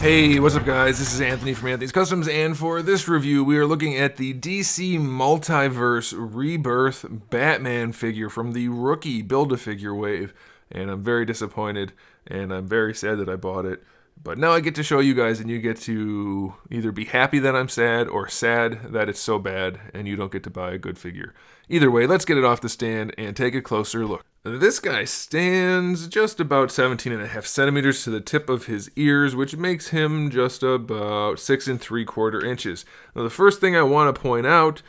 Hey, what's up guys? This is Anthony from Anthony's Customs, and for this review we are looking at the DC Multiverse Rebirth Batman figure from the rookie Build-A-Figure wave, and I'm very disappointed, and I'm very sad that I bought it. But now I get to show you guys, and you get to either be happy that I'm sad, or sad that it's so bad, and you don't get to buy a good figure. Either way, let's get it off the stand and take a closer look. This guy stands just about 17.5 centimeters to the tip of his ears, which makes him just about 6 3/4 inches. Now the first thing I want to point out,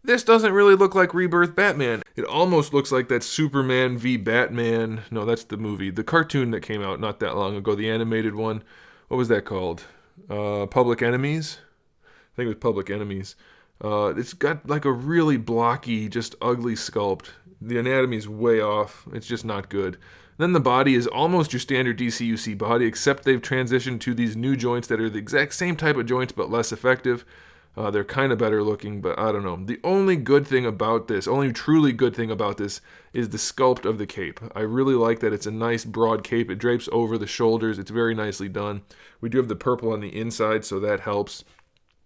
this doesn't really look like Rebirth Batman. It almost looks like that Superman v Batman, no, that's the movie, the cartoon that came out not that long ago, the animated one. What was that called? Public Enemies? I think it was Public Enemies. It's got like a really blocky, just ugly sculpt. The anatomy's way off. It's just not good. Then the body is almost your standard DCUC body, except they've transitioned to these new joints that are the exact same type of joints but less effective. They're kind of better looking, but I don't know. The only good thing about this, only truly good thing about this, is the sculpt of the cape. I really like that it's a nice broad cape. It drapes over the shoulders. It's very nicely done. We do have the purple on the inside, so that helps.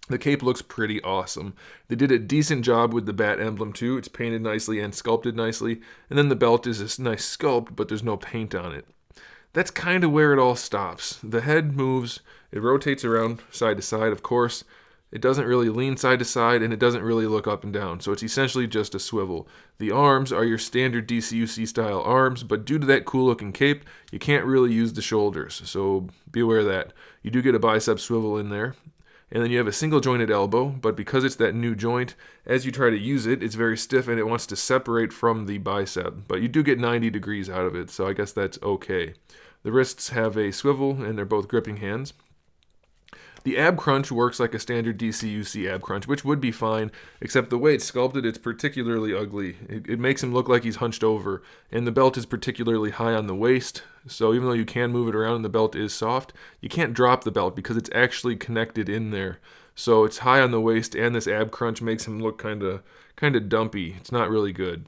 The cape looks pretty awesome. They did a decent job with the bat emblem too. It's painted nicely and sculpted nicely. And then the belt is this nice sculpt, but there's no paint on it. That's kind of where it all stops. The head moves, it rotates around side to side, of course. It doesn't really lean side to side, and it doesn't really look up and down, so it's essentially just a swivel. The arms are your standard DCUC style arms, but due to that cool looking cape, you can't really use the shoulders, so be aware of that. You do get a bicep swivel in there. And then you have a single jointed elbow, but because it's that new joint, as you try to use it, it's very stiff and it wants to separate from the bicep. But you do get 90 degrees out of it, so I guess that's okay. The wrists have a swivel and they're both gripping hands. The ab crunch works like a standard DCUC ab crunch, which would be fine, except the way it's sculpted, it's particularly ugly. It makes him look like he's hunched over, and the belt is particularly high on the waist, so even though you can move it around and the belt is soft, you can't drop the belt because it's actually connected in there. So it's high on the waist, and this ab crunch makes him look kind of dumpy. It's not really good.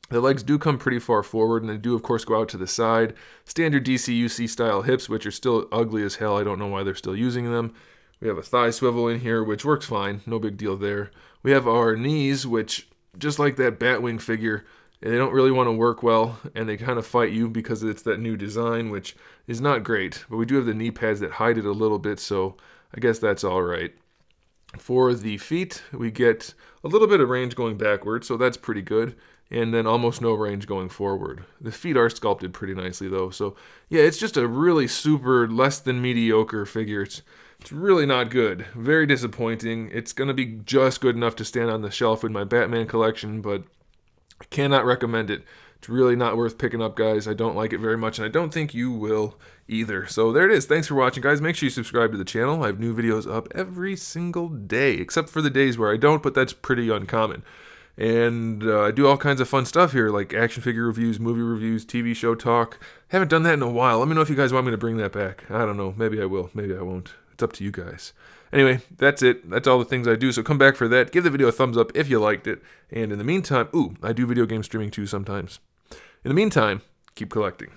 The legs do come pretty far forward, and they do, of course, go out to the side. Standard DCUC style hips, which are still ugly as hell. I don't know why they're still using them. We have a thigh swivel in here, which works fine. No big deal there. We have our knees, which, just like that Batwing figure, they don't really want to work well, and they kind of fight you because it's that new design, which is not great. But we do have the knee pads that hide it a little bit, so I guess that's all right. For the feet, we get a little bit of range going backwards, so that's pretty good. And then almost no range going forward. The feet are sculpted pretty nicely though, so yeah, it's just a really super less than mediocre figure. It's really not good. Very disappointing. It's going to be just good enough to stand on the shelf with my Batman collection, but I cannot recommend it. It's really not worth picking up, guys. I don't like it very much, and I don't think you will either. So there it is. Thanks for watching, guys. Make sure you subscribe to the channel. I have new videos up every single day, except for the days where I don't, but that's pretty uncommon. And I do all kinds of fun stuff here, like action figure reviews, movie reviews, TV show talk. Haven't done that in a while. Let me know if you guys want me to bring that back. I don't know. Maybe I will. Maybe I won't. It's up to you guys. Anyway, that's it. That's all the things I do, so come back for that. Give the video a thumbs up if you liked it. And in the meantime, I do video game streaming too sometimes. In the meantime, keep collecting.